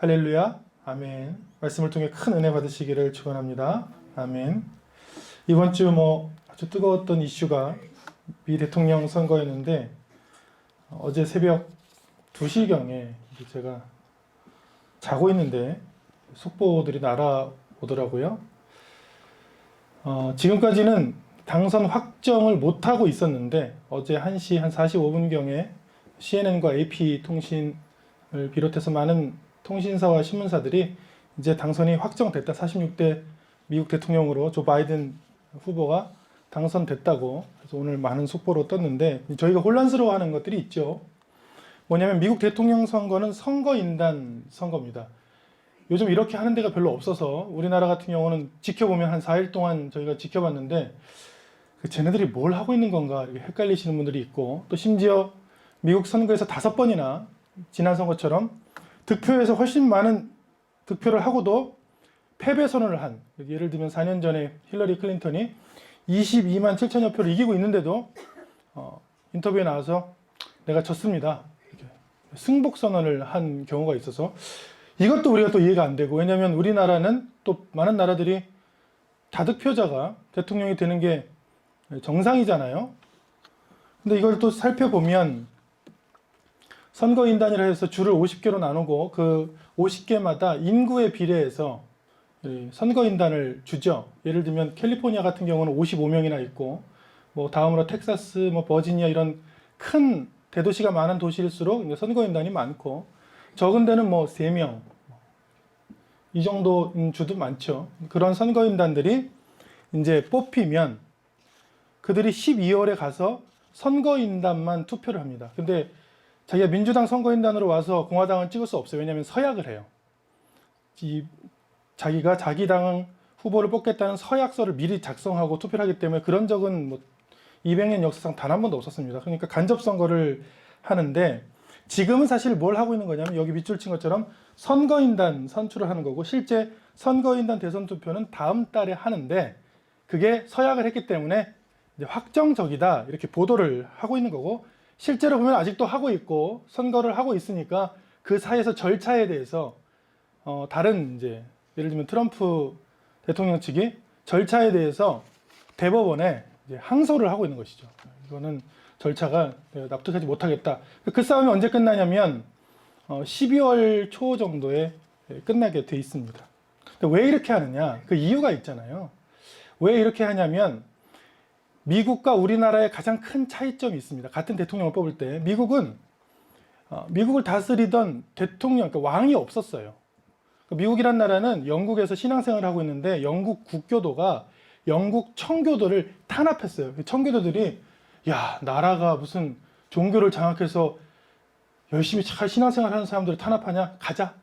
할렐루야. 아멘. 말씀을 통해 큰 은혜 받으시기를 축원합니다. 아멘. 이번 주 아주 뜨거웠던 이슈가 미 대통령 선거였는데 어제 새벽 2시경에 제가 자고 있는데 속보들이 날아오더라고요. 지금까지는 당선 확정을 못하고 있었는데 어제 1시 한 45분경에 CNN과 AP통신을 비롯해서 많은 통신사와 신문사들이 이제 당선이 확정됐다. 46대 미국 대통령으로 조 바이든 후보가 당선됐다고 그래서 오늘 많은 속보로 떴는데 저희가 혼란스러워하는 것들이 있죠. 뭐냐면 미국 대통령 선거는 선거인단 선거입니다. 요즘 이렇게 하는 데가 별로 없어서 우리나라 같은 경우는 지켜보면 한 4일 동안 저희가 지켜봤는데 쟤네들이 뭘 하고 있는 건가 이렇게 헷갈리시는 분들이 있고 또 심지어 미국 선거에서 5번이나 지난 선거처럼 득표에서 훨씬 많은 득표를 하고도 패배 선언을 한, 예를 들면 4년 전에 힐러리 클린턴이 22만 7천여 표를 이기고 있는데도 인터뷰에 나와서 내가 졌습니다 이렇게 승복 선언을 한 경우가 있어서 이것도 우리가 또 이해가 안 되고, 왜냐하면 우리나라는 또 많은 나라들이 다득표자가 대통령이 되는 게 정상이잖아요. 근데 이걸 또 살펴보면 선거인단이라 해서 줄을 50개로 나누고 그 50개마다 인구에 비례해서 선거인단을 주죠. 예를 들면 캘리포니아 같은 경우는 55명이나 있고 다음으로 텍사스, 버지니아 이런 큰 대도시가 많은 도시일수록 선거인단이 많고 적은 데는 3명 이 정도인 주도 많죠. 그런 선거인단들이 이제 뽑히면 그들이 12월에 가서 선거인단만 투표를 합니다. 근데 자기가 민주당 선거인단으로 와서 공화당은 찍을 수 없어요. 왜냐하면 서약을 해요. 자기가 자기 당 후보를 뽑겠다는 서약서를 미리 작성하고 투표를 하기 때문에 그런 적은 200년 역사상 단 한 번도 없었습니다. 그러니까 간접선거를 하는데 지금은 사실 뭘 하고 있는 거냐면 여기 밑줄 친 것처럼 선거인단 선출을 하는 거고 실제 선거인단 대선 투표는 다음 달에 하는데 그게 서약을 했기 때문에 이제 확정적이다 이렇게 보도를 하고 있는 거고 실제로 보면 아직도 하고 있고 선거를 하고 있으니까 그 사이에서 절차에 대해서 다른 이제 예를 들면 트럼프 대통령 측이 절차에 대해서 대법원에 이제 항소를 하고 있는 것이죠. 이거는 절차가 납득하지 못하겠다. 그 싸움이 언제 끝나냐면 12월 초 정도에 끝나게 돼 있습니다. 왜 이렇게 하느냐? 그 이유가 있잖아요. 왜 이렇게 하냐면 미국과 우리나라의 가장 큰 차이점이 있습니다. 같은 대통령을 뽑을 때 미국은 미국을 다스리던 대통령, 그러니까 왕이 없었어요. 미국이란 나라는 영국에서 신앙생활을 하고 있는데 영국 국교도가 영국 청교도를 탄압했어요. 청교도들이 야, 나라가 무슨 종교를 장악해서 열심히 잘 신앙생활 하는 사람들을 탄압하냐? 가자.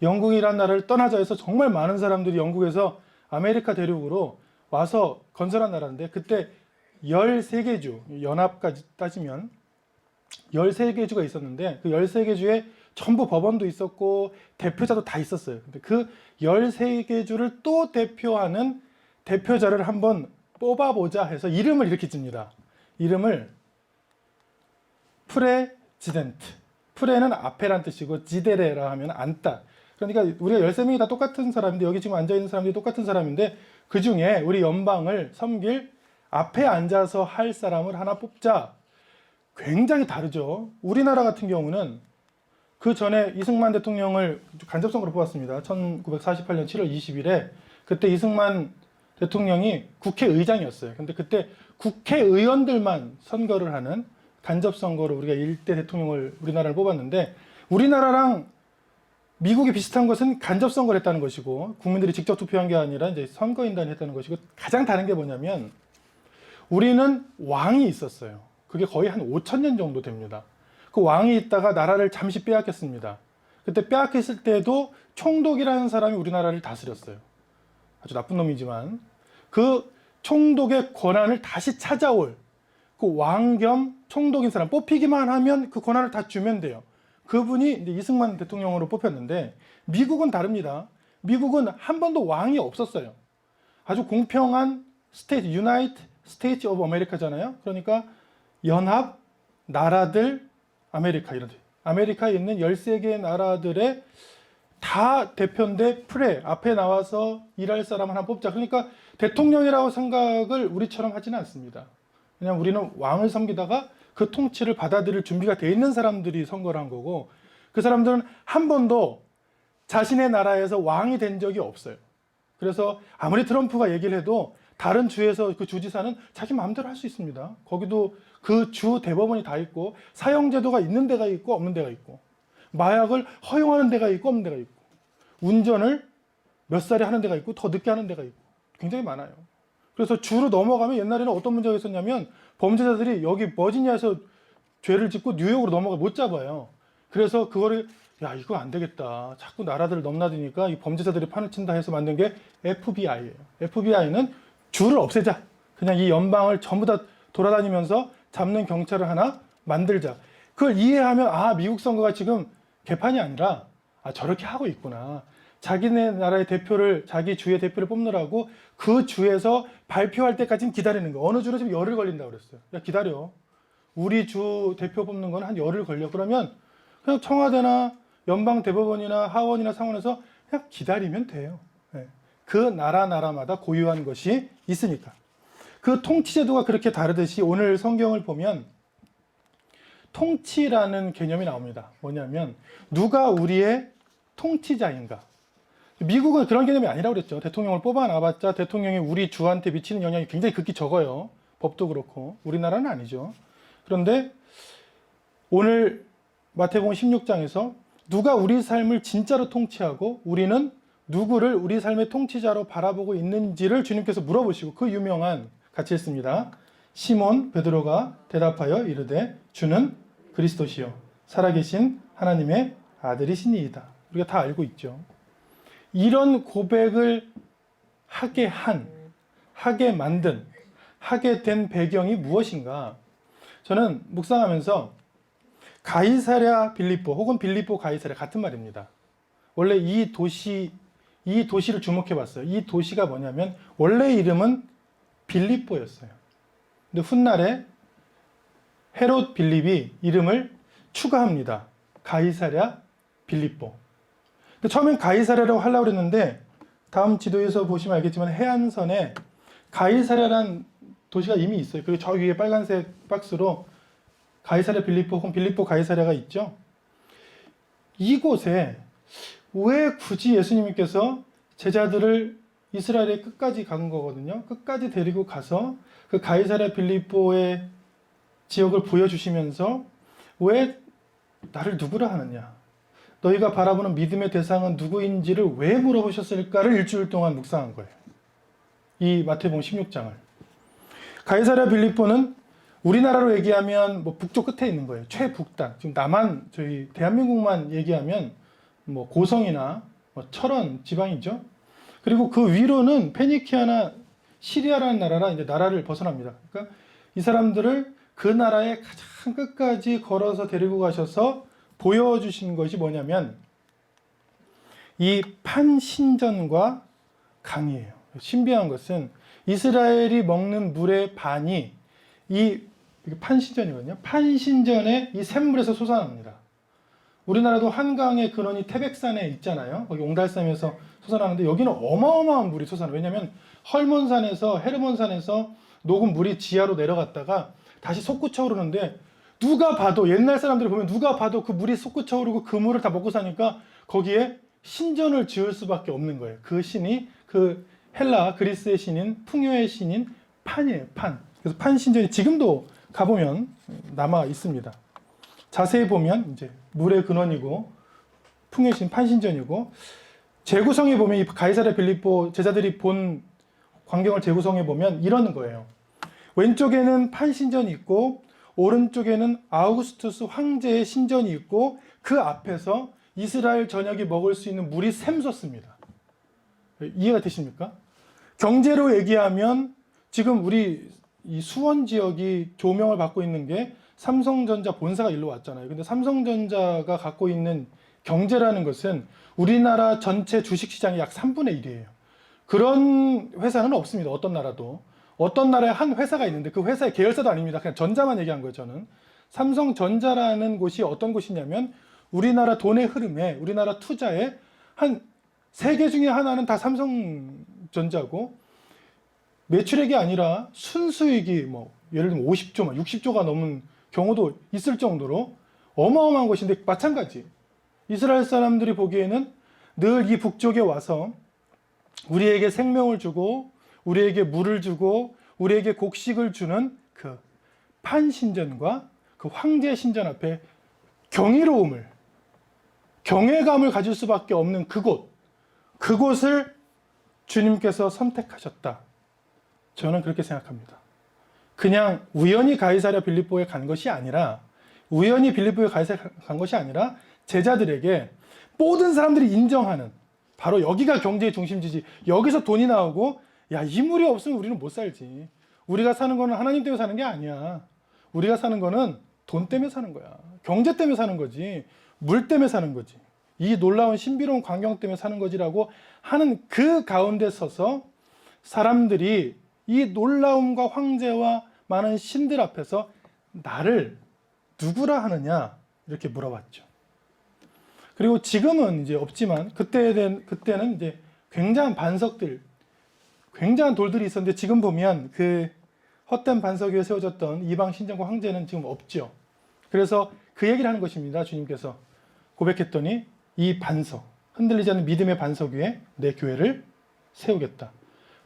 영국이란 나라를 떠나자 해서 정말 많은 사람들이 영국에서 아메리카 대륙으로 와서 건설한 나라인데 그때 13개 주, 연합까지 따지면 13개 주가 있었는데 그 13개 주에 전부 법원도 있었고 대표자도 다 있었어요. 근데 그 13개 주를 또 대표하는 대표자를 한번 뽑아보자 해서 이름을 이렇게 찝니다. 이름을 프레지덴트. 프레는 앞에란 뜻이고 지데레라 하면 앉다. 그러니까 우리가 13명이 다 똑같은 사람인데 여기 지금 앉아있는 사람들이 똑같은 사람인데 그 중에 우리 연방을 섬길 앞에 앉아서 할 사람을 하나 뽑자. 굉장히 다르죠. 우리나라 같은 경우는 그 전에 이승만 대통령을 간접선거로 뽑았습니다. 1948년 7월 20일에 그때 이승만 대통령이 국회의장이었어요. 근데 그때 국회의원들만 선거를 하는 간접선거로 우리가 1대 대통령을 우리나라를 뽑았는데 우리나라랑 미국이 비슷한 것은 간접선거를 했다는 것이고 국민들이 직접 투표한 게 아니라 이제 선거인단이 했다는 것이고 가장 다른 게 뭐냐면 우리는 왕이 있었어요. 그게 거의 한 5,000년 정도 됩니다. 그 왕이 있다가 나라를 잠시 빼앗겼습니다. 그때 빼앗겼을 때도 총독이라는 사람이 우리나라를 다스렸어요. 아주 나쁜 놈이지만 그 총독의 권한을 다시 찾아올 그 왕 겸 총독인 사람 뽑히기만 하면 그 권한을 다 주면 돼요. 그분이 이제 이승만 대통령으로 뽑혔는데 미국은 다릅니다. 미국은 한 번도 왕이 없었어요. 아주 공평한 스테이트, 유나이트 스테이트 오브 아메리카잖아요. 그러니까 연합 나라들 아메리카 이런 아메리카에 있는 13개 나라들의 다 대표인데 프레 앞에 나와서 일할 사람 하나 뽑자. 그러니까 대통령이라고 생각을 우리처럼 하지는 않습니다. 그냥 우리는 왕을 섬기다가 그 통치를 받아들일 준비가 돼 있는 사람들이 선거를 한 거고, 그 사람들은 한 번도 자신의 나라에서 왕이 된 적이 없어요. 그래서 아무리 트럼프가 얘기를 해도 다른 주에서 그 주지사는 자기 마음대로 할 수 있습니다. 거기도 그 주 대법원이 다 있고, 사형제도가 있는 데가 있고 없는 데가 있고, 마약을 허용하는 데가 있고 없는 데가 있고, 운전을 몇 살에 하는 데가 있고 더 늦게 하는 데가 있고 굉장히 많아요. 그래서 주로 넘어가면, 옛날에는 어떤 문제가 있었냐면 범죄자들이 여기 버지니아에서 죄를 짓고 뉴욕으로 넘어가 못 잡아요. 그래서 그거를 야 이거 안 되겠다, 자꾸 나라들을 넘나드니까 이 범죄자들이 판을 친다 해서 만든 게 FBI예요. FBI는 주를 없애자, 그냥 이 연방을 전부 다 돌아다니면서 잡는 경찰을 하나 만들자. 그걸 이해하면 아 미국 선거가 지금 개판이 아니라 아 저렇게 하고 있구나. 자기네 나라의 대표를, 자기 주의 대표를 뽑느라고 그 주에서 발표할 때까지는 기다리는 거. 어느 주로 지금 열흘 걸린다고 그랬어요. 야 기다려, 우리 주 대표 뽑는 건 한 열흘 걸려. 그러면 그냥 청와대나 연방 대법원이나 하원이나 상원에서 그냥 기다리면 돼요. 네. 그 나라마다 고유한 것이 있으니까. 그 통치제도가 그렇게 다르듯이 오늘 성경을 보면 통치라는 개념이 나옵니다. 뭐냐면 누가 우리의 통치자인가. 미국은 그런 개념이 아니라고 그랬죠. 대통령을 뽑아놔봤자 대통령이 우리 주한테 미치는 영향이 굉장히 극히 적어요. 법도 그렇고. 우리나라는 아니죠. 그런데 오늘 마태복음 16장에서 누가 우리 삶을 진짜로 통치하고 우리는 누구를 우리 삶의 통치자로 바라보고 있는지를 주님께서 물어보시고, 그 유명한, 같이 읽습니다. 시몬 베드로가 대답하여 이르되 주는 그리스도시요 살아계신 하나님의 아들이시니이다. 우리가 다 알고 있죠. 이런 고백을 하게 만든, 하게 된 배경이 무엇인가? 저는 묵상하면서 가이사랴 빌립보 혹은 빌립보 가이사랴 같은 말입니다. 원래 이 도시를 주목해 봤어요. 이 도시가 뭐냐면 원래 이름은 빌립보였어요. 근데 훗날에 헤롯 빌립이 이름을 추가합니다. 가이사랴 빌립보. 근데 처음엔 가이사랴라고 하려고 그랬는데 다음 지도에서 보시면 알겠지만 해안선에 가이사랴란 도시가 이미 있어요. 그리고 저 위에 빨간색 박스로 가이사랴 빌립보 혹은 빌립보 가이사랴가 있죠. 이곳에 왜 굳이 예수님께서 제자들을 이스라엘의 끝까지 간 거거든요. 끝까지 데리고 가서 그 가이사랴 빌립보의 지역을 보여주시면서 왜 나를 누구라 하느냐, 너희가 바라보는 믿음의 대상은 누구인지를 왜 물어보셨을까를 일주일 동안 묵상한 거예요. 이 마태복음 16장을. 가이사랴 빌립보는 우리나라로 얘기하면 뭐 북쪽 끝에 있는 거예요. 최북단. 지금 남한, 저희 대한민국만 얘기하면 뭐 고성이나 뭐 철원 지방이죠. 그리고 그 위로는 페니키아나 시리아라는 나라라 이제 나라를 벗어납니다. 그러니까 이 사람들을 그 나라의 가장 끝까지 걸어서 데리고 가셔서 보여주신 것이 뭐냐면 이 판신전과 강이에요. 신비한 것은 이스라엘이 먹는 물의 반이 이 판신전이거든요. 판신전에 이 샘물에서 솟아납니다. 우리나라도 한강의 근원이 태백산에 있잖아요. 거기 옹달샘에서 솟아나는데 여기는 어마어마한 물이 솟아나요. 왜냐하면 헐몬산에서 헤르몬산에서 녹은 물이 지하로 내려갔다가 다시 솟구쳐 오르는데, 누가 봐도, 옛날 사람들이 보면 누가 봐도 그 물이 솟구쳐 오르고 그 물을 다 먹고 사니까 거기에 신전을 지을 수밖에 없는 거예요. 그 신이 그 헬라 그리스의 신인, 풍요의 신인 판이에요. 판. 그래서 판신전이 지금도 가보면 남아 있습니다. 자세히 보면 이제 물의 근원이고 풍요의 신 판신전이고, 재구성해 보면 이 가이사랴 빌립보 제자들이 본 광경을 재구성해 보면 이러는 거예요. 왼쪽에는 판신전이 있고 오른쪽에는 아우구스투스 황제의 신전이 있고 그 앞에서 이스라엘 전역이 먹을 수 있는 물이 샘솟습니다. 이해가 되십니까? 경제로 얘기하면 지금 우리 이 수원 지역이 조명을 받고 있는 게 삼성전자 본사가 일로 왔잖아요. 근데 삼성전자가 갖고 있는 경제라는 것은 우리나라 전체 주식시장의 약 3분의 1이에요. 그런 회사는 없습니다. 어떤 나라도. 어떤 나라에 한 회사가 있는데 그 회사의 계열사도 아닙니다. 그냥 전자만 얘기한 거예요, 저는. 삼성전자라는 곳이 어떤 곳이냐면 우리나라 돈의 흐름에, 우리나라 투자에 한 3개 중에 하나는 다 삼성전자고, 매출액이 아니라 순수익이 뭐 예를 들면 50조, 60조가 넘은 경우도 있을 정도로 어마어마한 것인데, 마찬가지 이스라엘 사람들이 보기에는 늘 이 북쪽에 와서 우리에게 생명을 주고 우리에게 물을 주고 우리에게 곡식을 주는 그 판신전과 그 황제 신전 앞에 경외감을 가질 수밖에 없는 그곳을 주님께서 선택하셨다. 저는 그렇게 생각합니다. 그냥 우연히 가이사랴 빌립보에 간 것이 아니라, 제자들에게 모든 사람들이 인정하는, 바로 여기가 경제의 중심지지, 여기서 돈이 나오고, 야, 이 물이 없으면 우리는 못 살지. 우리가 사는 거는 하나님 때문에 사는 게 아니야. 우리가 사는 거는 돈 때문에 사는 거야. 경제 때문에 사는 거지. 물 때문에 사는 거지. 이 놀라운 신비로운 광경 때문에 사는 거지라고 하는 그 가운데 서서 사람들이 이 놀라움과 황제와 많은 신들 앞에서 나를 누구라 하느냐 이렇게 물어봤죠. 그리고 지금은 이제 없지만 그때는 이제 굉장한 반석들, 굉장한 돌들이 있었는데, 지금 보면 그 헛된 반석 위에 세워졌던 이방 신전과 황제는 지금 없죠. 그래서 그 얘기를 하는 것입니다. 주님께서 고백했더니 이 반석, 흔들리지 않는 믿음의 반석 위에 내 교회를 세우겠다.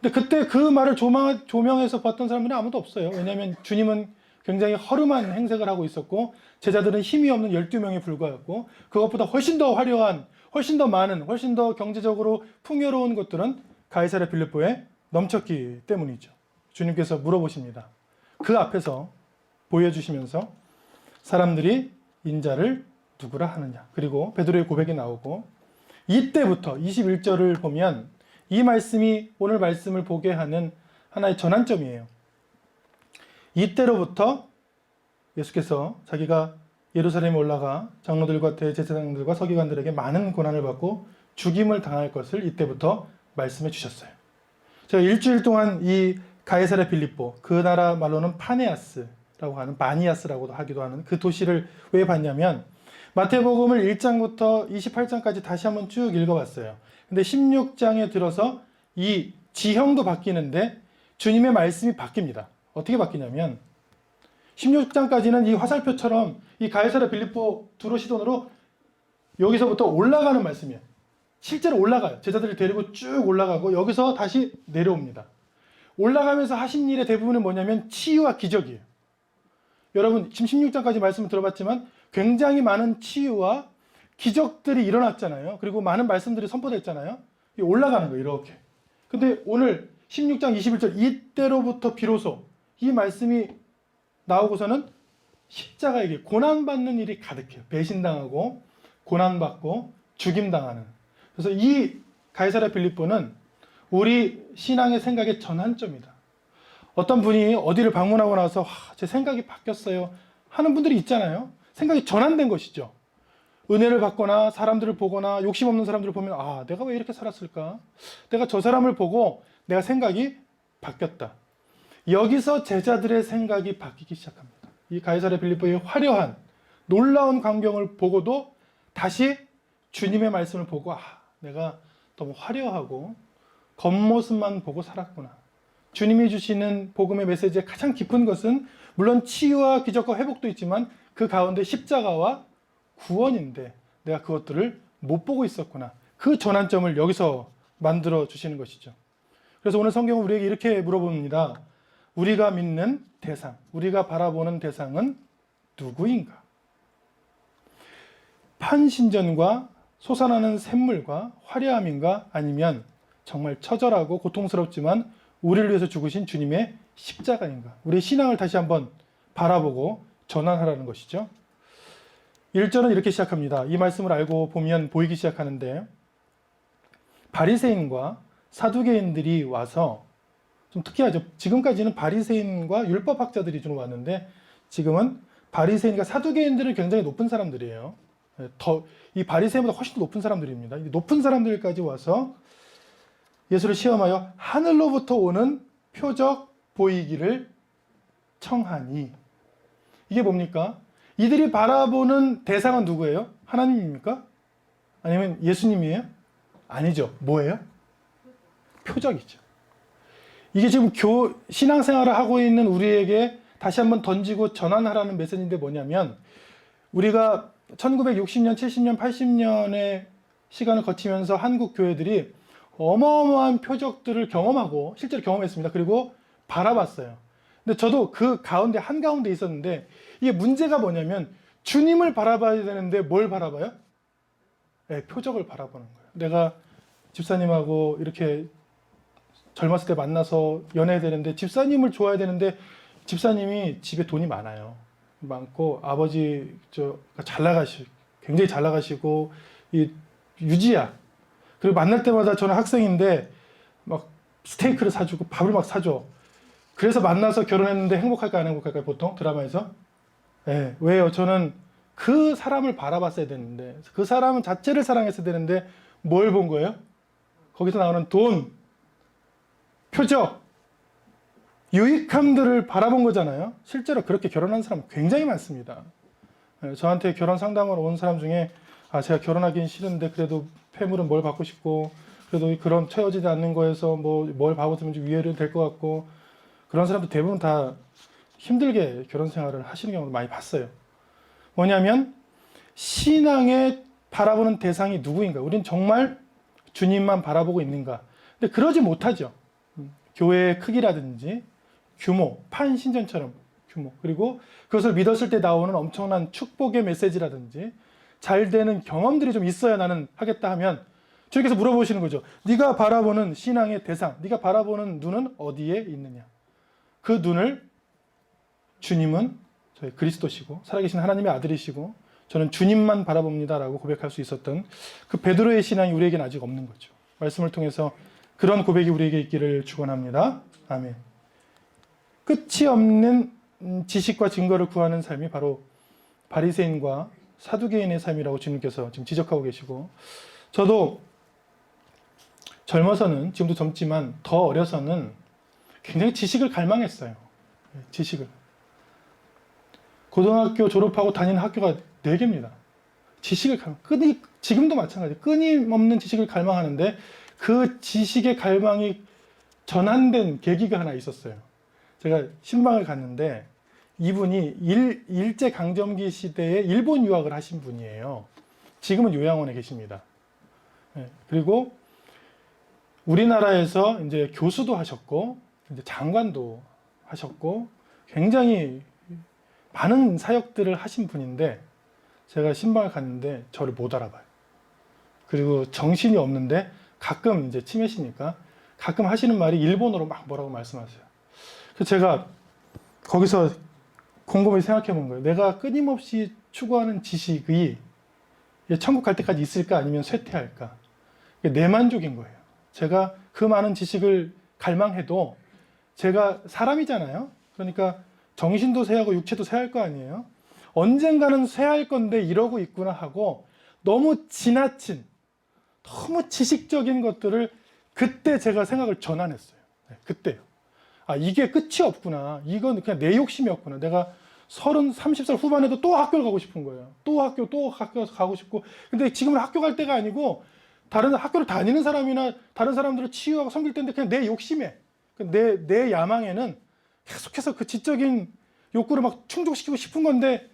근데 그때 그 말을 조명해서 봤던 사람들은 아무도 없어요. 왜냐하면 주님은 굉장히 허름한 행색을 하고 있었고, 제자들은 힘이 없는 12명에 불과했고, 그것보다 훨씬 더 화려한, 훨씬 더 많은, 훨씬 더 경제적으로 풍요로운 것들은 가이사랴 빌립보에 넘쳤기 때문이죠. 주님께서 물어보십니다. 그 앞에서 보여주시면서 사람들이 인자를 누구라 하느냐. 그리고 베드로의 고백이 나오고, 이때부터 21절을 보면 이 말씀이 오늘 말씀을 보게 하는 하나의 전환점이에요. 이때로부터 예수께서 자기가 예루살렘에 올라가 장로들과 대제사장들과 서기관들에게 많은 고난을 받고 죽임을 당할 것을 이때부터 말씀해 주셨어요. 제가 일주일 동안 이 가이사랴 빌립보, 그 나라 말로는 파네아스라고 하는, 바니아스라고도 하기도 하는 그 도시를 왜 봤냐면, 마태복음을 1장부터 28장까지 다시 한번 쭉 읽어봤어요. 근데 16장에 들어서 이 지형도 바뀌는데 주님의 말씀이 바뀝니다. 어떻게 바뀌냐면, 16장까지는 이 화살표처럼 이 가이사랴 빌립보 두로 시돈으로 여기서부터 올라가는 말씀이에요. 실제로 올라가요. 제자들을 데리고 쭉 올라가고 여기서 다시 내려옵니다. 올라가면서 하신 일의 대부분은 뭐냐면 치유와 기적이에요. 여러분 지금 16장까지 말씀을 들어봤지만 굉장히 많은 치유와 기적들이 일어났잖아요. 그리고 많은 말씀들이 선포됐잖아요. 올라가는 거예요. 이렇게. 근데 오늘 16장 21절 이때로부터 비로소 이 말씀이 나오고서는 십자가에게 고난받는 일이 가득해요. 배신당하고 고난받고 죽임당하는. 그래서 이 가이사랴 빌립보는 우리 신앙의 생각의 전환점이다. 어떤 분이 어디를 방문하고 나서 제 생각이 바뀌었어요 하는 분들이 있잖아요. 생각이 전환된 것이죠. 은혜를 받거나 사람들을 보거나 욕심 없는 사람들을 보면 내가 왜 이렇게 살았을까? 내가 저 사람을 보고 내가 생각이 바뀌었다. 여기서 제자들의 생각이 바뀌기 시작합니다. 이 가이사랴 빌립보의 화려한 놀라운 광경을 보고도 다시 주님의 말씀을 보고 내가 너무 화려하고 겉모습만 보고 살았구나. 주님이 주시는 복음의 메시지의 가장 깊은 것은 물론 치유와 기적과 회복도 있지만 그 가운데 십자가와 구원인데 내가 그것들을 못 보고 있었구나. 그 전환점을 여기서 만들어 주시는 것이죠. 그래서 오늘 성경은 우리에게 이렇게 물어봅니다. 우리가 믿는 대상, 우리가 바라보는 대상은 누구인가? 판신전과 솟아나는 샘물과 화려함인가? 아니면 정말 처절하고 고통스럽지만 우리를 위해서 죽으신 주님의 십자가인가? 우리의 신앙을 다시 한번 바라보고 전환하라는 것이죠. 1절은 이렇게 시작합니다. 이 말씀을 알고 보면 보이기 시작하는데, 바리새인과 사두개인들이 와서, 좀 특이하죠. 지금까지는 바리새인과 율법학자들이 좀 왔는데 지금은 바리새인과 사두개인들은 굉장히 높은 사람들이에요. 이 바리새인보다 훨씬 더 높은 사람들입니다. 높은 사람들까지 와서 예수를 시험하여 하늘로부터 오는 표적 보이기를 청하니. 이게 뭡니까? 이들이 바라보는 대상은 누구예요? 하나님입니까? 아니면 예수님이에요? 아니죠. 뭐예요? 표적이죠. 이게 지금 신앙생활을 하고 있는 우리에게 다시 한번 던지고 전환하라는 메시지인데 뭐냐면, 우리가 1960년, 70년, 80년의 시간을 거치면서 한국 교회들이 어마어마한 표적들을 경험하고 실제로 경험했습니다. 그리고 바라봤어요. 근데 저도 그 가운데 한가운데 있었는데, 이게 문제가 뭐냐면 주님을 바라봐야 되는데 뭘 바라봐요? 네, 표적을 바라보는 거예요. 내가 집사님하고 이렇게 젊었을 때 만나서 연애해야 되는데, 집사님을 좋아해야 되는데, 집사님이 집에 돈이 많고 아버지 잘 나가시고 굉장히 잘 나가시고 이 유지야. 그리고 만날 때마다 저는 학생인데 막 스테이크를 사주고 밥을 막 사줘. 그래서 만나서 결혼했는데 행복할까 안 행복할까요? 보통 드라마에서. 네, 왜요? 저는 그 사람을 바라봤어야 되는데, 그 사람 자체를 사랑했어야 되는데 뭘 본 거예요? 거기서 나오는 돈, 표적, 유익함들을 바라본 거잖아요. 실제로 그렇게 결혼한 사람 굉장히 많습니다. 저한테 결혼 상담으로 온 사람 중에 제가 결혼하기는 싫은데 그래도 폐물은 뭘 받고 싶고, 그래도 그런 채워지지 않는 거에서 뭘 받으면 좀 위해를 될 것 같고, 그런 사람들 대부분 다 힘들게 결혼 생활을 하시는 경우를 많이 봤어요. 뭐냐면 신앙에 바라보는 대상이 누구인가? 우린 정말 주님만 바라보고 있는가? 근데 그러지 못하죠. 교회의 크기라든지 규모, 판신전처럼 규모, 그리고 그것을 믿었을 때 나오는 엄청난 축복의 메시지라든지 잘 되는 경험들이 좀 있어야 나는 하겠다 하면, 주님께서 물어보시는 거죠. 네가 바라보는 신앙의 대상, 네가 바라보는 눈은 어디에 있느냐? 그 눈을 주님은 저희 그리스도시고 살아계신 하나님의 아들이시고 저는 주님만 바라봅니다 라고 고백할 수 있었던 그 베드로의 신앙이 우리에게는 아직 없는 거죠. 말씀을 통해서 그런 고백이 우리에게 있기를 축원합니다. 아멘. 끝이 없는 지식과 증거를 구하는 삶이 바로 바리새인과 사두개인의 삶이라고 주님께서 지금 지적하고 계시고, 저도 젊어서는, 지금도 젊지만 더 어려서는 굉장히 지식을 갈망했어요. 지식을. 고등학교 졸업하고 다니는 학교가 4개입니다. 지식을 지금도 마찬가지. 끊임없는 지식을 갈망하는데 그 지식의 갈망이 전환된 계기가 하나 있었어요. 제가 신방을 갔는데 이분이 일제강점기 시대에 일본 유학을 하신 분이에요. 지금은 요양원에 계십니다. 그리고 우리나라에서 이제 교수도 하셨고 이제 장관도 하셨고 굉장히 많은 사역들을 하신 분인데, 제가 신방을 갔는데 저를 못 알아봐요. 그리고 정신이 없는데 가끔 이제 치매시니까 가끔 하시는 말이 일본어로 막 뭐라고 말씀하세요. 그래서 제가 거기서 곰곰이 생각해 본 거예요. 내가 끊임없이 추구하는 지식이 천국 갈 때까지 있을까 아니면 쇠퇴할까? 내 만족인 거예요. 제가 그 많은 지식을 갈망해도 제가 사람이잖아요. 그러니까 정신도 쇠하고 육체도 쇠할 거 아니에요. 언젠가는 쇠할 건데 이러고 있구나 하고 너무 지나친, 너무 지식적인 것들을 그때 제가 생각을 전환했어요. 그때요. 이게 끝이 없구나. 이건 그냥 내 욕심이었구나. 내가 30살 후반에도 또 학교를 가고 싶은 거예요. 또 학교 가고 싶고. 근데 지금은 학교 갈 때가 아니고 다른 학교를 다니는 사람이나 다른 사람들을 치유하고 섬길 때인데 그냥 내 욕심에, 내 야망에는 계속해서 그 지적인 욕구를 막 충족시키고 싶은 건데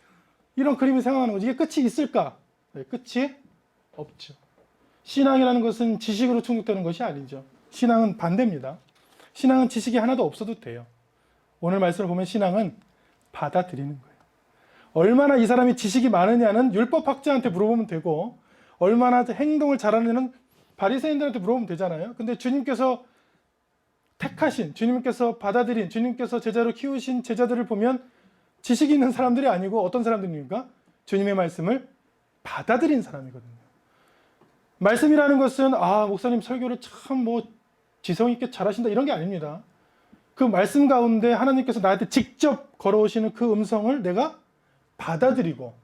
이런 그림이 생각나는 거지. 이게 끝이 있을까? 끝이 없죠. 신앙이라는 것은 지식으로 충족되는 것이 아니죠. 신앙은 반대입니다. 신앙은 지식이 하나도 없어도 돼요. 오늘 말씀을 보면 신앙은 받아들이는 거예요. 얼마나 이 사람이 지식이 많으냐는 율법학자한테 물어보면 되고, 얼마나 행동을 잘하느냐는 바리새인들한테 물어보면 되잖아요. 근데 주님께서 택하신, 주님께서 받아들인, 주님께서 제자로 키우신 제자들을 보면 지식이 있는 사람들이 아니고 어떤 사람들입니까? 주님의 말씀을 받아들인 사람이거든요. 말씀이라는 것은 목사님 설교를 참 지성 있게 잘하신다 이런 게 아닙니다. 그 말씀 가운데 하나님께서 나한테 직접 걸어오시는 그 음성을 내가 받아들이고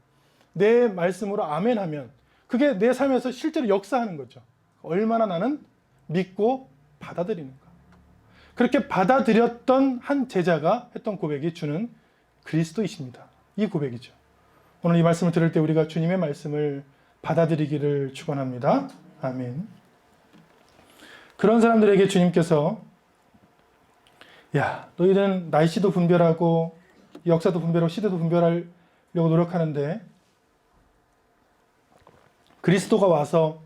내 말씀으로 아멘하면 그게 내 삶에서 실제로 역사하는 거죠. 얼마나 나는 믿고 받아들이는가. 그렇게 받아들였던 한 제자가 했던 고백이 주는 그리스도이십니다. 이 고백이죠. 오늘 이 말씀을 들을 때 우리가 주님의 말씀을 받아들이기를 축원합니다. 아멘. 그런 사람들에게 주님께서 야, 너희들은 날씨도 분별하고 역사도 분별하고 시대도 분별하려고 노력하는데 그리스도가 와서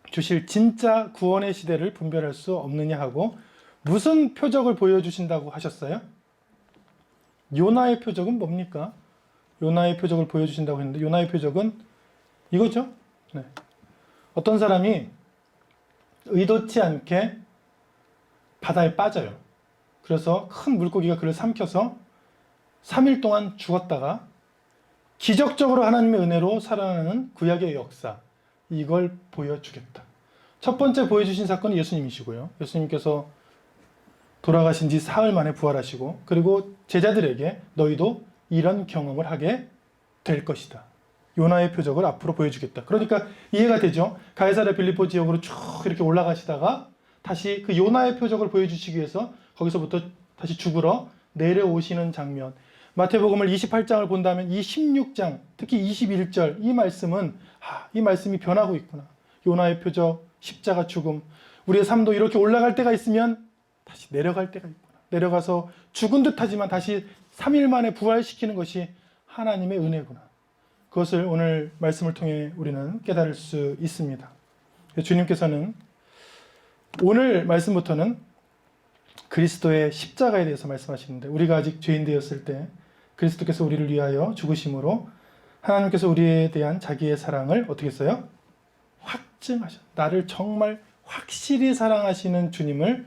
주실 진짜 구원의 시대를 분별할 수 없느냐 하고 무슨 표적을 보여주신다고 하셨어요? 요나의 표적은 뭡니까? 요나의 표적을 보여주신다고 했는데 요나의 표적은 이거죠. 네. 어떤 사람이 의도치 않게 바다에 빠져요. 그래서 큰 물고기가 그를 삼켜서 3일 동안 죽었다가 기적적으로 하나님의 은혜로 살아나는 구약의 역사, 이걸 보여주겠다. 첫 번째 보여주신 사건은 예수님이시고요. 예수님께서 돌아가신 지 사흘 만에 부활하시고 그리고 제자들에게 너희도 이런 경험을 하게 될 것이다. 요나의 표적을 앞으로 보여주겠다. 그러니까 이해가 되죠? 가이사랴 빌립보 지역으로 쭉 이렇게 올라가시다가 다시 그 요나의 표적을 보여주시기 위해서 거기서부터 다시 죽으러 내려오시는 장면. 마태복음을 28장을 본다면 이 16장, 특히 21절 이 말씀은 이 말씀이 변하고 있구나. 요나의 표적, 십자가 죽음. 우리의 삶도 이렇게 올라갈 때가 있으면 다시 내려갈 때가 있구나. 내려가서 죽은 듯하지만 다시 3일 만에 부활시키는 것이 하나님의 은혜구나. 그것을 오늘 말씀을 통해 우리는 깨달을 수 있습니다. 주님께서는 오늘 말씀부터는 그리스도의 십자가에 대해서 말씀하시는데 우리가 아직 죄인 되었을 때 그리스도께서 우리를 위하여 죽으심으로 하나님께서 우리에 대한 자기의 사랑을 어떻게 했어요? 확증하셨. 나를 정말 확실히 사랑하시는 주님을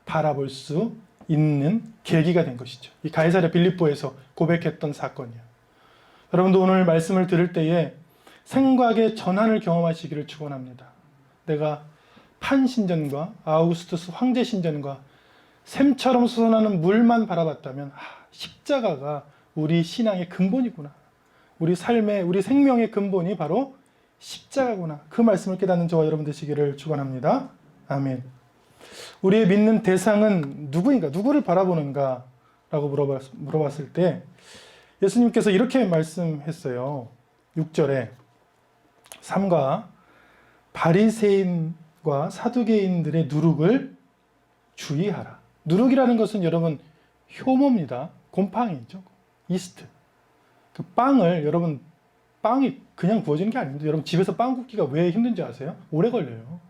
바라볼 수 있는 계기가 된 것이죠. 이 가이사랴 빌립보에서 고백했던 사건이에요. 여러분도 오늘 말씀을 들을 때에 생각의 전환을 경험하시기를 축원합니다. 내가 판신전과 아우구스투스 황제 신전과 샘처럼 솟아나는 물만 바라봤다면 십자가가 우리 신앙의 근본이구나. 우리 삶의, 우리 생명의 근본이 바로 십자가구나. 그 말씀을 깨닫는 저와 여러분 되시기를 축원합니다. 아멘. 우리의 믿는 대상은 누구인가? 누구를 바라보는가? 라고 물어봤을 때 예수님께서 이렇게 말씀했어요. 6절에 삼가 바리새인과 사두개인들의 누룩을 주의하라. 누룩이라는 것은 여러분 효모입니다. 곰팡이죠. 이스트. 그 빵을 여러분 빵이 그냥 구워지는 게 아닙니다. 여러분 집에서 빵 굽기가 왜 힘든지 아세요? 오래 걸려요.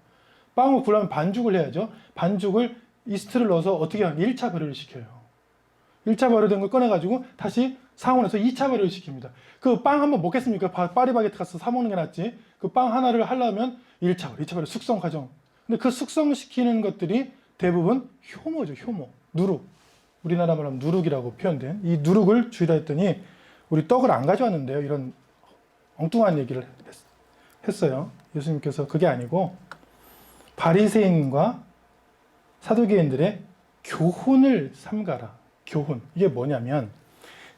빵을 구우려면 반죽을 해야죠. 반죽을 이스트를 넣어서 어떻게 하면 1차 발효를 시켜요. 1차 발효된 걸 꺼내가지고 다시 상온에서 2차 발효를 시킵니다. 그 빵 한번 먹겠습니까? 파리바게트 가서 사 먹는 게 낫지. 그 빵 하나를 하려면 1차 발효, 2차 발효, 숙성 과정. 근데 그 숙성시키는 것들이 대부분 효모죠. 효모. 누룩. 우리나라 말하면 누룩이라고 표현된 이 누룩을 주의라 했더니 우리 떡을 안 가져왔는데요. 이런 엉뚱한 얘기를 했어요. 예수님께서 그게 아니고 바리새인과 사두개인들의 교훈을 삼가라. 교훈. 이게 뭐냐면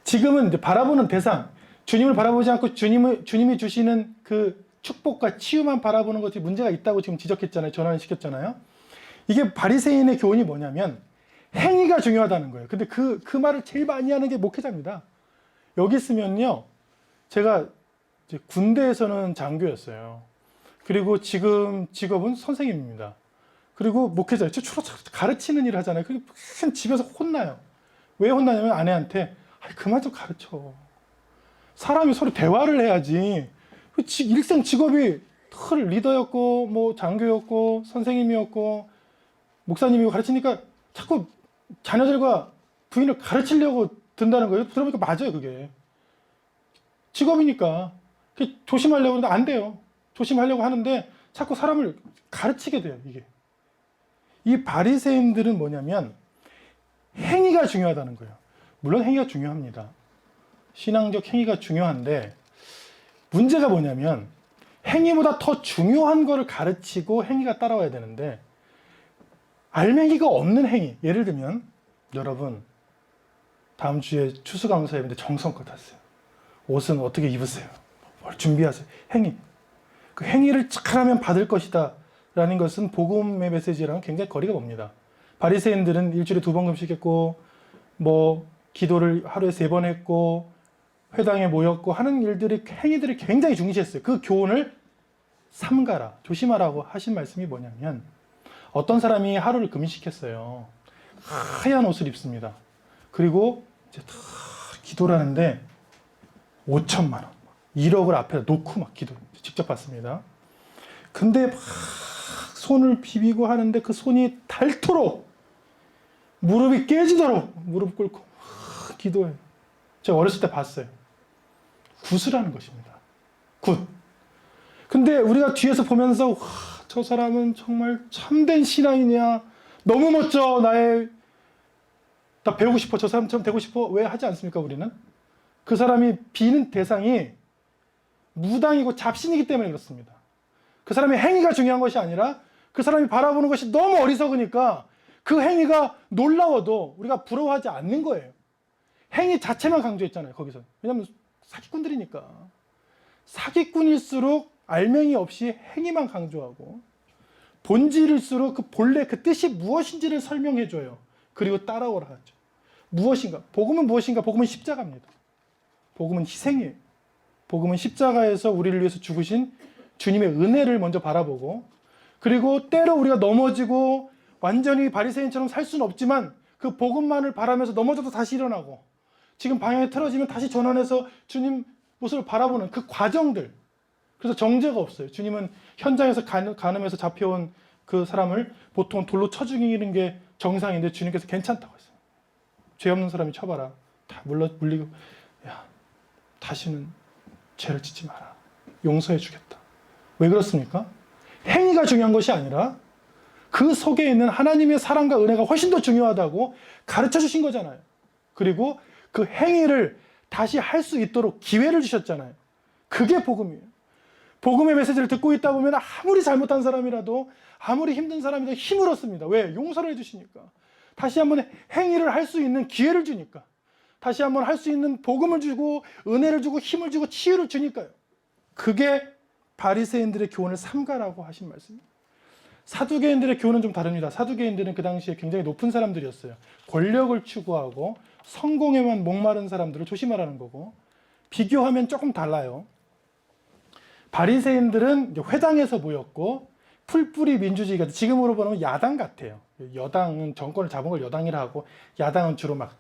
지금은 이제 바라보는 대상, 주님을 바라보지 않고 주님이 주시는 그 축복과 치유만 바라보는 것이 문제가 있다고 지금 지적했잖아요. 전환을 시켰잖아요. 이게 바리새인의 교훈이 뭐냐면 행위가 중요하다는 거예요. 근데 그 말을 제일 많이 하는 게 목회자입니다. 여기 있으면요. 제가 이제 군대에서는 장교였어요. 그리고 지금 직업은 선생님입니다. 그리고 목회자, 주로 가르치는 일을 하잖아요. 그리고 집에서 혼나요. 왜 혼나냐면 아내한테 그만 좀 가르쳐. 사람이 서로 대화를 해야지. 일생 직업이 리더였고 뭐 장교였고 선생님이었고 목사님이고 가르치니까 자꾸 자녀들과 부인을 가르치려고 든다는 거예요. 들어보니까 맞아요. 그게 직업이니까 조심하려고 하는데 안 돼요. 조심하려고 하는데 자꾸 사람을 가르치게 돼요. 이게 이 바리새인들은 뭐냐면 행위가 중요하다는 거예요. 물론 행위가 중요합니다. 신앙적 행위가 중요한데 문제가 뭐냐면 행위보다 더 중요한 거를 가르치고 행위가 따라와야 되는데 알맹이가 없는 행위. 예를 들면 여러분 다음 주에 추수감사 예배인데 정성껏 하세요. 옷은 어떻게 입으세요? 뭘 준비하세요? 행위. 그 행위를 잘하면 받을 것이다 라는 것은 복음의 메시지랑 굉장히 거리가 멉니다. 바리새인들은 일주일에 2번 금식했고 뭐 기도를 하루에 3번 했고 회당에 모였고 하는 행위들을 굉장히 중시했어요. 그 교훈을 삼가라, 조심하라고 하신 말씀이 뭐냐면 어떤 사람이 하루를 금식했어요. 하얀 옷을 입습니다. 그리고 이제 다 기도를 하는데 5천만 원, 1억을 앞에 놓고 막 기도 직접 받습니다. 근데 막 손을 비비고 하는데 그 손이 닳도록 무릎이 깨지도록 무릎 꿇고 기도해요. 제가 어렸을 때 봤어요. 굿을 하는 것입니다. 굿. 근데 우리가 뒤에서 보면서 와, 저 사람은 정말 참된 신앙이냐, 너무 멋져, 나 배우고 싶어, 저 사람처럼 되고 싶어, 왜 하지 않습니까? 우리는 그 사람이 비는 대상이 무당이고 잡신이기 때문에 그렇습니다. 그 사람의 행위가 중요한 것이 아니라 그 사람이 바라보는 것이 너무 어리석으니까 그 행위가 놀라워도 우리가 부러워하지 않는 거예요. 행위 자체만 강조했잖아요, 거기서. 왜냐하면 사기꾼들이니까. 사기꾼일수록 알맹이 없이 행위만 강조하고, 본질일수록 그 본래 그 뜻이 무엇인지를 설명해줘요. 그리고 따라오라 하죠. 무엇인가? 복음은 무엇인가? 복음은 십자가입니다. 복음은 희생이에요. 복음은 십자가에서 우리를 위해서 죽으신 주님의 은혜를 먼저 바라보고, 그리고 때로 우리가 넘어지고 완전히 바리새인처럼 살 수는 없지만 그 복음만을 바라면서 넘어져도 다시 일어나고, 지금 방향이 틀어지면 다시 전환해서 주님 모습을 바라보는 그 과정들. 그래서 정죄가 없어요. 주님은 현장에서 간음해서 잡혀온 그 사람을 보통 돌로 쳐 죽이는 게 정상인데 주님께서 괜찮다고 했어요. 죄 없는 사람이 쳐봐라. 다 물리고, 야, 다시는 죄를 짓지 마라. 용서해 주겠다. 왜 그렇습니까? 행위가 중요한 것이 아니라 그 속에 있는 하나님의 사랑과 은혜가 훨씬 더 중요하다고 가르쳐 주신 거잖아요. 그리고 그 행위를 다시 할 수 있도록 기회를 주셨잖아요. 그게 복음이에요. 복음의 메시지를 듣고 있다 보면 아무리 잘못한 사람이라도, 아무리 힘든 사람이라도 힘을 얻습니다. 왜? 용서를 해주시니까. 다시 한번 행위를 할 수 있는 기회를 주니까. 다시 한번 할 수 있는 복음을 주고 은혜를 주고 힘을 주고 치유를 주니까요. 그게 바리새인들의 교훈을 삼가라고 하신 말씀입니다. 사두개인들의 교훈은 좀 다릅니다. 사두개인들은 그 당시에 굉장히 높은 사람들이었어요. 권력을 추구하고 성공에만 목마른 사람들을 조심하라는 거고, 비교하면 조금 달라요. 바리새인들은 회당에서 모였고, 풀뿌리 민주주의가 지금으로 보면 야당 같아요. 여당은 정권을 잡은 걸 여당이라 하고, 야당은 주로 막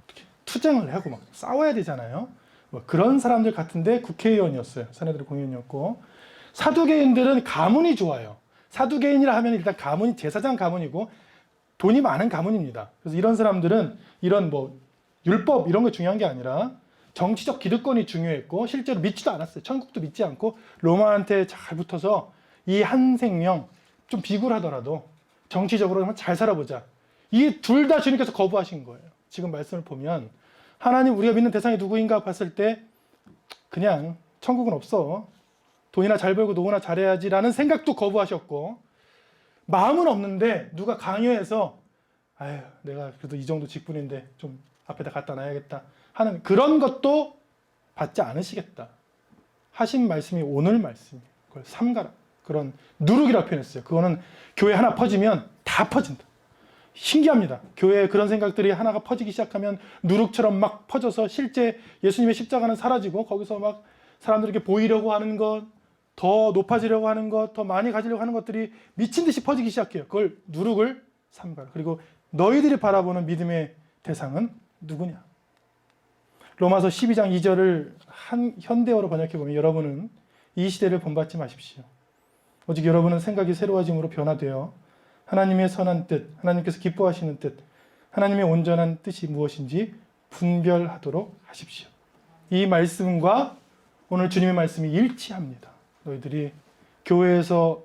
투쟁을 하고 막 싸워야 되잖아요. 뭐 그런 사람들 같은데 국회의원이었어요. 사내들의 공의원이었고, 사두개인들은 가문이 좋아요. 사두개인이라 하면 일단 가문이 제사장 가문이고 돈이 많은 가문입니다. 그래서 이런 사람들은 이런 뭐 율법 이런 게 중요한 게 아니라 정치적 기득권이 중요했고, 실제로 믿지도 않았어요. 천국도 믿지 않고 로마한테 잘 붙어서 이 한 생명 좀 비굴하더라도 정치적으로 잘 살아보자. 이 둘 다 주님께서 거부하신 거예요. 지금 말씀을 보면 하나님 우리가 믿는 대상이 누구인가 봤을 때 그냥 천국은 없어. 돈이나 잘 벌고 노후나 잘해야지라는 생각도 거부하셨고, 마음은 없는데 누가 강요해서 아유 내가 그래도 이 정도 직분인데 좀 앞에다 갖다 놔야겠다 하는 그런 것도 받지 않으시겠다 하신 말씀이 오늘 말씀이에요. 그걸 삼가라. 그런 누룩이라고 표현했어요. 그거는 교회 하나 퍼지면 다 퍼진다. 신기합니다. 교회에 그런 생각들이 하나가 퍼지기 시작하면 누룩처럼 막 퍼져서 실제 예수님의 십자가는 사라지고, 거기서 막 사람들에게 보이려고 하는 것, 더 높아지려고 하는 것, 더 많이 가지려고 하는 것들이 미친 듯이 퍼지기 시작해요. 그걸 누룩을 삼가라. 그리고 너희들이 바라보는 믿음의 대상은 누구냐? 로마서 12장 2절을 현대어로 번역해보면 여러분은 이 시대를 본받지 마십시오. 오직 여러분은 생각이 새로워짐으로 변화되어 하나님의 선한 뜻, 하나님께서 기뻐하시는 뜻, 하나님의 온전한 뜻이 무엇인지 분별하도록 하십시오. 이 말씀과 오늘 주님의 말씀이 일치합니다. 너희들이 교회에서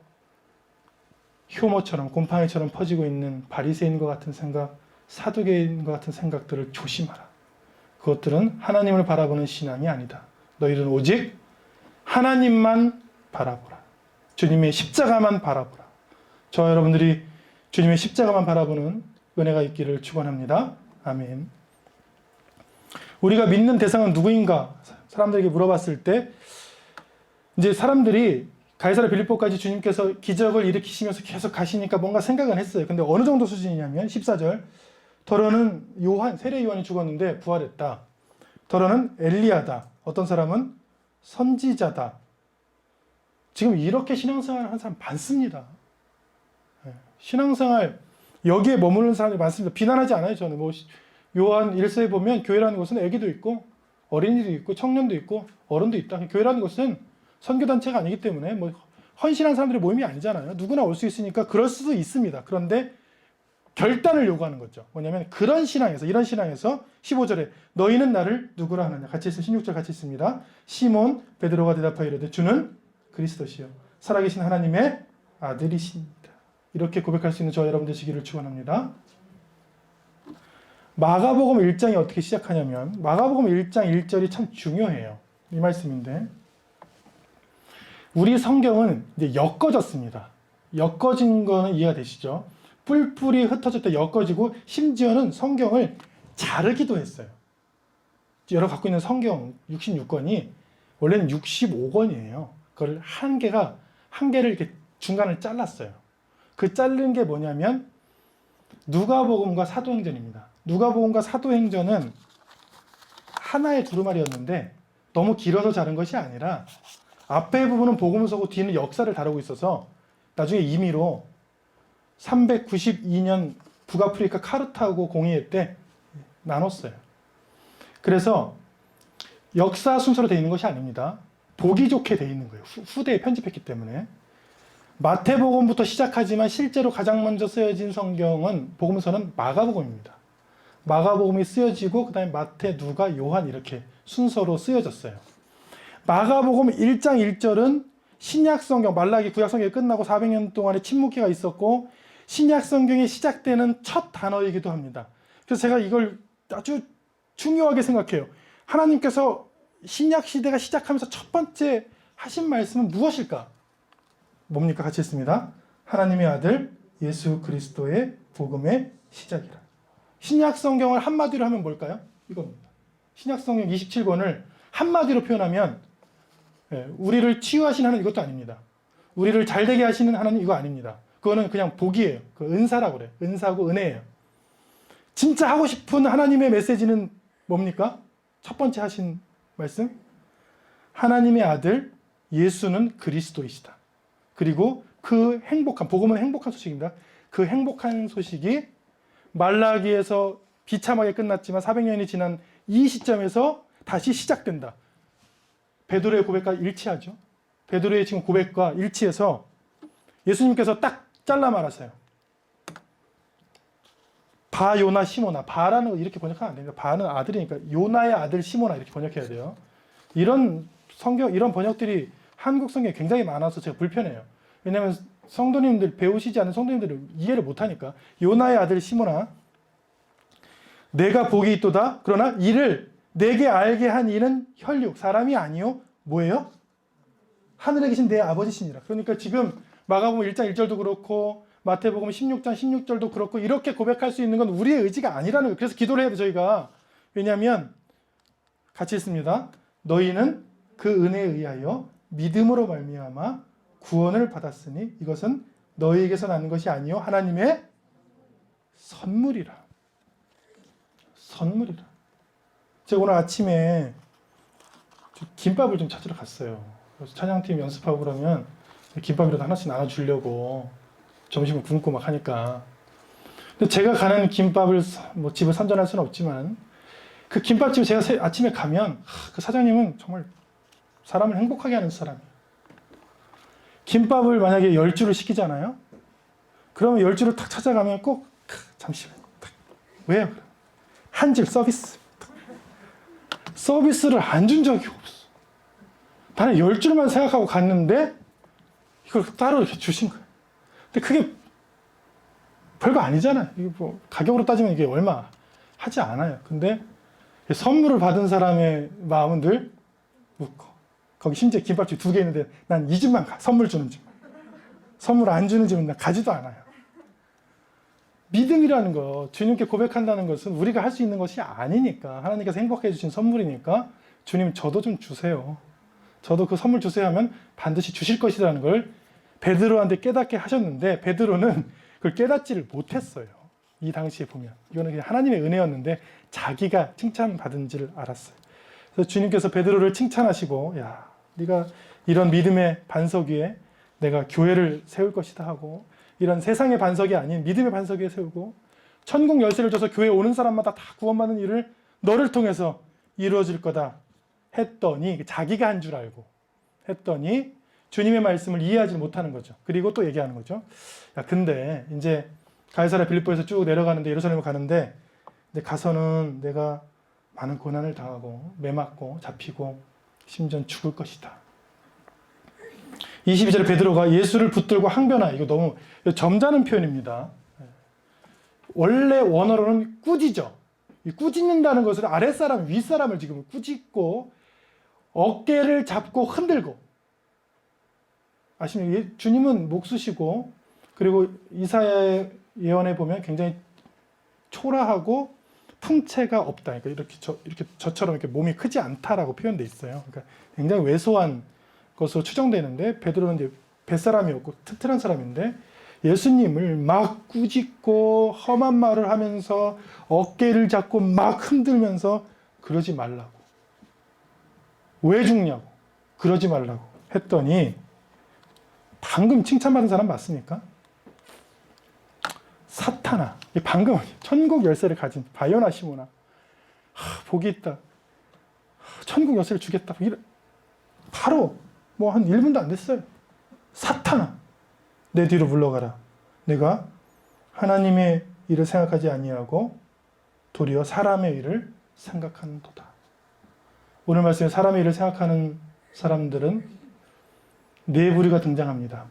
효모처럼 곰팡이처럼 퍼지고 있는 바리새인과 같은 생각, 사두개인과 같은 생각들을 조심하라. 그것들은 하나님을 바라보는 신앙이 아니다. 너희들은 오직 하나님만 바라보라. 주님의 십자가만 바라보라. 저와 여러분들이 주님의 십자가만 바라보는 은혜가 있기를 축원합니다. 아멘. 우리가 믿는 대상은 누구인가? 사람들에게 물어봤을 때 이제 사람들이 가이사랴 빌립보까지 주님께서 기적을 일으키시면서 계속 가시니까 뭔가 생각은 했어요. 근데 어느 정도 수준이냐면 14절 더러는 세례 요한이 죽었는데 부활했다. 더러는 엘리야다. 어떤 사람은 선지자다. 지금 이렇게 신앙생활을 한 사람 많습니다. 신앙생활 여기에 머무르는 사람이 많습니다. 비난하지 않아요. 저는 뭐 요한 1서에 보면 교회라는 것은 아기도 있고 어린이도 있고 청년도 있고 어른도 있다. 교회라는 것은 선교단체가 아니기 때문에 뭐 헌신한 사람들의 모임이 아니잖아요. 누구나 올 수 있으니까 그럴 수도 있습니다. 그런데 결단을 요구하는 거죠. 뭐냐면 그런 신앙에서, 이런 신앙에서 15절에 너희는 나를 누구라 하느냐. 같이 있습니다. 16절 같이 있습니다. 시몬 베드로가 대답하여 이르되 주는 그리스도시요 살아계신 하나님의 아들이십니다. 이렇게 고백할 수 있는 저와 여러분 되시기를 축원합니다. 마가복음 1장이 어떻게 시작하냐면 마가복음 1장 1절이 참 중요해요. 이 말씀인데 우리 성경은 이제 엮어졌습니다. 엮어진 거는 이해가 되시죠? 뿔뿔이 흩어졌다 엮어지고 심지어는 성경을 자르기도 했어요. 여러분 갖고 있는 성경 66권이 원래는 65권이에요. 그걸 한 개를 이렇게 중간을 잘랐어요. 그 자른 게 뭐냐면 누가복음과 사도행전입니다. 누가복음과 사도행전은 하나의 두루마리였는데 너무 길어서 자른 것이 아니라 앞에 부분은 복음서고 뒤는 역사를 다루고 있어서 나중에 임의로 392년 북아프리카 카르타고 공의회 때 나눴어요. 그래서 역사 순서로 되어 있는 것이 아닙니다. 보기 좋게 되어 있는 거예요. 후대에 편집했기 때문에. 마태복음부터 시작하지만 실제로 가장 먼저 쓰여진 성경은 복음서는 마가복음입니다. 마가복음이 쓰여지고 그 다음에 마태, 누가, 요한 이렇게 순서로 쓰여졌어요. 마가복음 1장 1절은 신약성경, 말라기 구약성경이 끝나고 400년 동안의 침묵기가 있었고 신약성경이 시작되는 첫 단어이기도 합니다. 그래서 제가 이걸 아주 중요하게 생각해요. 하나님께서 신약시대가 시작하면서 첫 번째 하신 말씀은 무엇일까? 뭡니까? 같이 읽습니다. 하나님의 아들 예수 그리스도의 복음의 시작이라. 신약성경을 한마디로 하면 뭘까요? 이겁니다. 신약성경 27권을 한마디로 표현하면 우리를 치유하시는 하나님 이것도 아닙니다. 우리를 잘되게 하시는 하나님 이거 아닙니다. 그거는 그냥 복이에요. 그 은사라고 그래요. 은사고 은혜예요. 진짜 하고 싶은 하나님의 메시지는 뭡니까? 첫 번째 하신 말씀. 하나님의 아들 예수는 그리스도이시다. 그리고 그 행복한, 복음은 행복한 소식입니다. 그 행복한 소식이 말라기에서 비참하게 끝났지만 400년이 지난 이 시점에서 다시 시작된다. 베드로의 고백과 일치하죠. 베드로의 지금 고백과 일치해서 예수님께서 딱 잘라 말하세요. 바 요나 시모나. 바라는 거 이렇게 번역하면 안 됩니다. 바는 아들이니까 요나의 아들 시모나 이렇게 번역해야 돼요. 이런 성경, 이런 번역들이 한국 성경에 굉장히 많아서 제가 불편해요. 왜냐하면 성도님들, 배우시지 않은 성도님들이 이해를 못하니까. 요나의 아들 시모나. 내가 복이 있도다. 그러나 이를 내게 알게 한 이는 혈육, 사람이 아니요. 뭐예요? 하늘에 계신 내 아버지시니라. 그러니까 지금 마가복음 1장 1절도 그렇고 마태복음 16장 16절도 그렇고 이렇게 고백할 수 있는 건 우리의 의지가 아니라는 거예요. 그래서 기도를 해야 돼요, 저희가. 왜냐하면 같이 있습니다. 너희는 그 은혜에 의하여 믿음으로 말미암아 구원을 받았으니 이것은 너희에게서 나는 것이 아니요 하나님의 선물이라. 선물이라. 제가 오늘 아침에 김밥을 좀 찾으러 갔어요. 그래서 찬양팀 연습하고 그러면 김밥이라도 하나씩 나눠주려고 점심을 굶고 막 하니까. 근데 제가 가는 김밥을 뭐 집을 선전할 수는 없지만 그 김밥집에 제가 아침에 가면 그 사장님은 정말 사람을 행복하게 하는 사람이에요. 김밥을 만약에 10줄을 시키잖아요. 그러면 10줄을 탁 찾아가면 꼭 잠시만. 왜요? 한 줄 서비스. 서비스를 안 준 적이 없어. 나는 10줄만 생각하고 갔는데 이걸 따로 이렇게 주신 거예요. 근데 그게 별거 아니잖아요. 이게 뭐 가격으로 따지면 이게 얼마 하지 않아요. 근데 선물을 받은 사람의 마음은 늘 묻고 거기 심지어 김밥집 2개 있는데 난 이 집만 가. 선물 주는 집. 선물 안 주는 집은 난 가지도 않아요. 믿음이라는 거, 주님께 고백한다는 것은 우리가 할 수 있는 것이 아니니까 하나님께서 행복해 해주신 선물이니까 주님 저도 좀 주세요. 저도 그 선물 주세요 하면 반드시 주실 것이라는 걸 베드로한테 깨닫게 하셨는데 베드로는 그걸 깨닫지를 못했어요. 이 당시에 보면 이거는 그냥 하나님의 은혜였는데 자기가 칭찬받은 줄 알았어요. 그래서 주님께서 베드로를 칭찬하시고 야 네가 이런 믿음의 반석 위에 내가 교회를 세울 것이다 하고 이런 세상의 반석이 아닌 믿음의 반석에 세우고 천국 열쇠를 줘서 교회에 오는 사람마다 다 구원받는 일을 너를 통해서 이루어질 거다 했더니, 자기가 한 줄 알고 했더니 주님의 말씀을 이해하지 못하는 거죠. 그리고 또 얘기하는 거죠. 야, 근데 이제 가이사랴 빌립보에서 쭉 내려가는데, 예루살렘을 가는데, 근데 가서는 내가 많은 고난을 당하고 매맞고 잡히고 심지어 죽을 것이다. 22절에 베드로가 예수를 붙들고 항변하여, 이거 너무 점잖은 표현입니다. 원래 원어로는 꾸짖어. 이 꾸짖는다는 것은 아랫사람, 윗사람을 지금 꾸짖고 어깨를 잡고 흔들고, 아시면 주님은 목수시고, 그리고 이사야의 예언에 보면 굉장히 초라하고 풍채가 없다. 그러니까 이렇게 저처럼 이렇게 몸이 크지 않다라고 표현돼 있어요. 그러니까 굉장히 왜소한 것으로 추정되는데, 베드로는 이제 뱃사람이었고 튼튼한 사람인데 예수님을 막 꾸짖고 험한 말을 하면서 어깨를 잡고 막 흔들면서 그러지 말라고. 왜 죽냐고. 그러지 말라고 했더니, 방금 칭찬받은 사람 맞습니까? 사탄아, 방금 천국 열쇠를 가진 바요나 시모나, 복이 있다, 천국 열쇠를 주겠다, 바로 뭐 한 1분도 안 됐어요. 사탄아, 내 뒤로 물러가라. 내가 하나님의 일을 생각하지 아니하고 도리어 사람의 일을 생각하는도다. 오늘 말씀에 사람의 일을 생각하는 사람들은 네 부류가 등장합니다.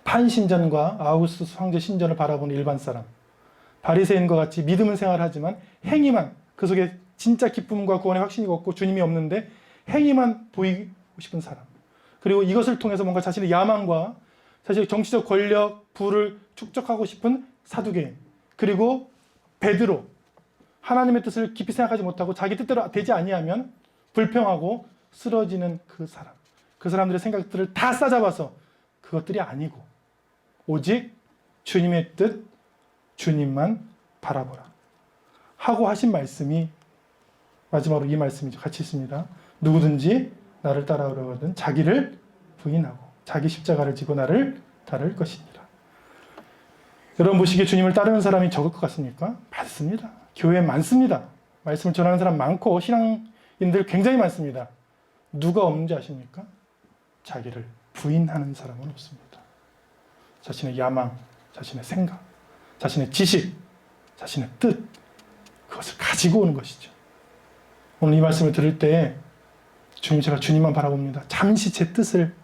판신전과 아우구스투스 황제 신전을 바라보는 일반 사람, 바리새인과 같이 믿음은 생활하지만 행위만, 그 속에 진짜 기쁨과 구원의 확신이 없고 주님이 없는데 행위만 보이고 싶은 사람, 그리고 이것을 통해서 뭔가 자신의 야망과 사실 정치적 권력, 부를 축적하고 싶은 사두개인, 그리고 베드로, 하나님의 뜻을 깊이 생각하지 못하고 자기 뜻대로 되지 아니하면 불평하고 쓰러지는 그 사람, 그 사람들의 생각들을 다 싸잡아서 그것들이 아니고 오직 주님의 뜻, 주님만 바라보라 하고 하신 말씀이 마지막으로 이 말씀이죠. 같이 있습니다. 누구든지 나를 따라오려거든 자기를 부인하고 자기 십자가를 지고 나를 따를 것이니라. 여러분 보시기에 주님을 따르는 사람이 적을 것 같습니까? 많습니다. 교회에 많습니다. 말씀을 전하는 사람 많고 신앙인들 굉장히 많습니다. 누가 없는지 아십니까? 자기를 부인하는 사람은 없습니다. 자신의 야망, 자신의 생각, 자신의 지식, 자신의 뜻, 그것을 가지고 오는 것이죠. 오늘 이 말씀을 들을 때 주님, 제가 주님만 바라봅니다. 잠시 제 뜻을,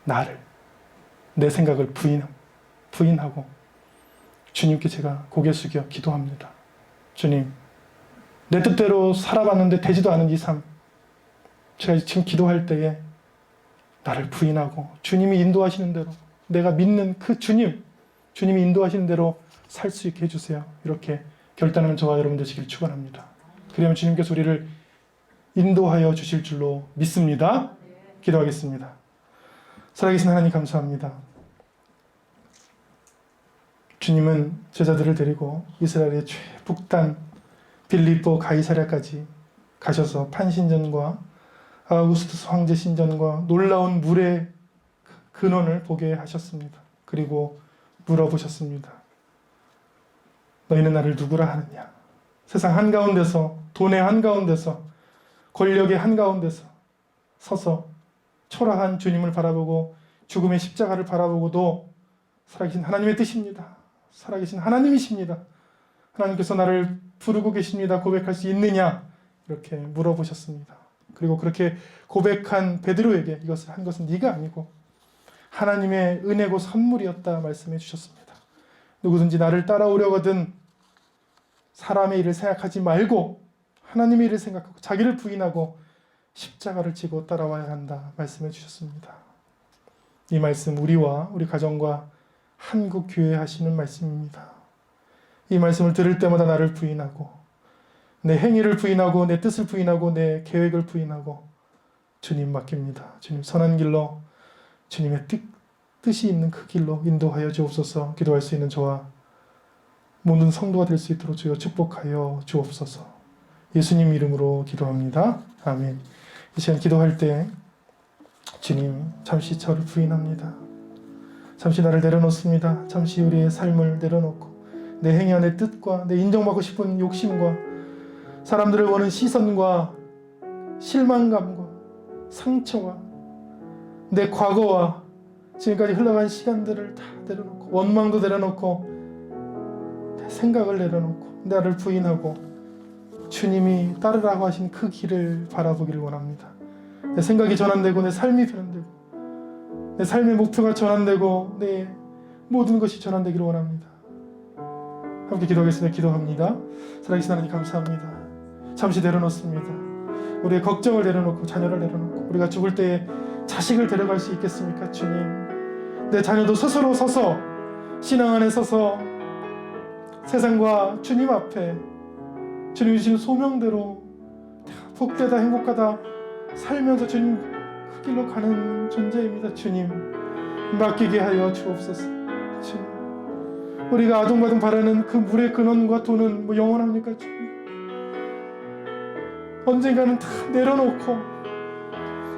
나를, 내 생각을 부인하고 주님께 제가 고개 숙여 기도합니다. 주님, 내 뜻대로 살아봤는데 되지도 않은 이 삶, 제가 지금 기도할 때에 나를 부인하고 주님이 인도하시는 대로, 내가 믿는 그 주님이 인도하시는 대로 살 수 있게 해주세요. 이렇게 결단하는 저와 여러분 되시길 축원합니다. 그러면 주님께서 우리를 인도하여 주실 줄로 믿습니다. 기도하겠습니다. 살아계신 하나님 감사합니다. 주님은 제자들을 데리고 이스라엘의 최북단 빌립보 가이사랴까지 가셔서 판신전과 아우구스투스 황제 신전과 놀라운 물의 근원을 보게 하셨습니다. 그리고 물어보셨습니다. 너희는 나를 누구라 하느냐? 세상 한가운데서, 돈의 한가운데서, 권력의 한가운데서 서서 초라한 주님을 바라보고 죽음의 십자가를 바라보고도 살아계신 하나님의 뜻입니다. 살아계신 하나님이십니다. 하나님께서 나를 부르고 계십니다. 고백할 수 있느냐? 이렇게 물어보셨습니다. 그리고 그렇게 고백한 베드로에게 이것을 한 것은 네가 아니고 하나님의 은혜고 선물이었다 말씀해 주셨습니다. 누구든지 나를 따라오려거든 사람의 일을 생각하지 말고 하나님의 일을 생각하고 자기를 부인하고 십자가를 지고 따라와야 한다 말씀해 주셨습니다. 이 말씀 우리와 우리 가정과 한국 교회에 하시는 말씀입니다. 이 말씀을 들을 때마다 나를 부인하고 내 행위를 부인하고 내 뜻을 부인하고 내 계획을 부인하고 주님 맡깁니다. 주님 선한 길로 주님의 뜻이 있는 그 길로 인도하여 주옵소서. 기도할 수 있는 저와 모든 성도가 될 수 있도록 주여 축복하여 주옵소서. 예수님 이름으로 기도합니다. 아멘. 이 시간 기도할 때 주님 잠시 저를 부인합니다. 잠시 나를 내려놓습니다. 잠시 우리의 삶을 내려놓고 내 행위와 내 뜻과 내 인정받고 싶은 욕심과 사람들을 보는 시선과 실망감과 상처와 내 과거와 지금까지 흘러간 시간들을 다 내려놓고 원망도 내려놓고 내 생각을 내려놓고 나를 부인하고 주님이 따르라고 하신 그 길을 바라보기를 원합니다. 내 생각이 전환되고 내 삶이 변환되고 내 삶의 목표가 전환되고 내 모든 것이 전환되기를 원합니다. 함께 기도하겠습니다. 기도합니다. 살아계신 하나님 감사합니다. 잠시 내려놓습니다. 우리의 걱정을 내려놓고 자녀를 내려놓고 우리가 죽을 때에 자식을 데려갈 수 있겠습니까? 주님, 내 자녀도 스스로 서서 신앙 안에 서서 세상과 주님 앞에 주님이 주신 소명대로 복되다 행복하다 살면서 주님 그 길로 가는 존재입니다. 주님, 맡기게 하여 주옵소서. 주님, 우리가 아둥바둥 바라는 그 물의 근원과 돈은 뭐 영원합니까? 주님, 언젠가는 다 내려놓고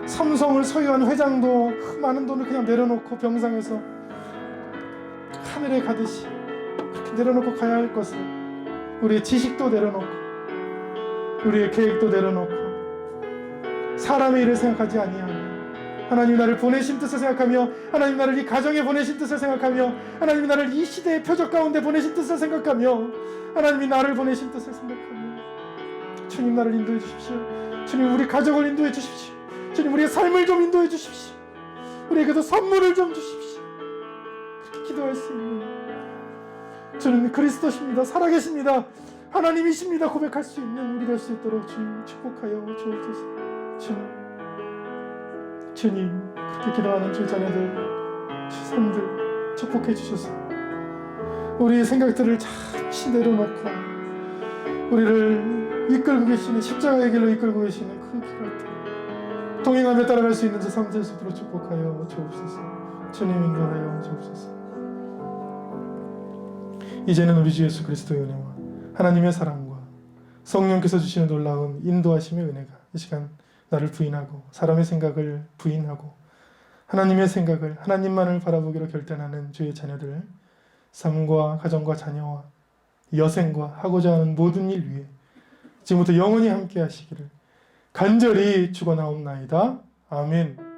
삼성을 소유한 회장도 그 많은 돈을 그냥 내려놓고 병상에서 하늘에 가듯이 그렇게 내려놓고 가야 할 것을 우리의 지식도 내려놓고 우리의 계획도 내려놓고 사람의 일을 생각하지 아니하며 하나님 나를 보내신 뜻을 생각하며 하나님 나를 이 가정에 보내신 뜻을 생각하며 하나님이 나를 이 시대의 표적 가운데 보내신 뜻을 생각하며 하나님이 나를 보내신 뜻을 생각하며 주님 나를 인도해 주십시오. 주님 우리 가족을 인도해 주십시오. 주님 우리의 삶을 좀 인도해 주십시오. 우리에게도 선물을 좀 주십시오. 그렇게 기도할 수 있는 주님 그리스도십니다. 살아계십니다. 하나님이십니다. 고백할 수 있는 우리 될 수 있도록 주님 축복하여 주옵소서. 주님 그렇게 기도하는 주 자녀들 주 삶들 축복해 주셔서 우리의 생각들을 잠시 내려놓고 우리를 이끌고 계시는 십자가의 길로 이끌고 계시는 그 길을 동행하며 따라갈 수 있는 저 삶 될 수 있도록 축복하여 주옵소서. 주님 인도하여 주옵소서. 이제는 우리 주 예수 그리스도의 은혜와 하나님의 사랑과 성령께서 주시는 놀라운 인도하심의 은혜가 이 시간 나를 부인하고 사람의 생각을 부인하고 하나님의 생각을 하나님만을 바라보기로 결단하는 주의 자녀들 삶과 가정과 자녀와 여생과 하고자 하는 모든 일 위에 지금부터 영원히 함께 하시기를 간절히 축원하옵나이다. 아멘.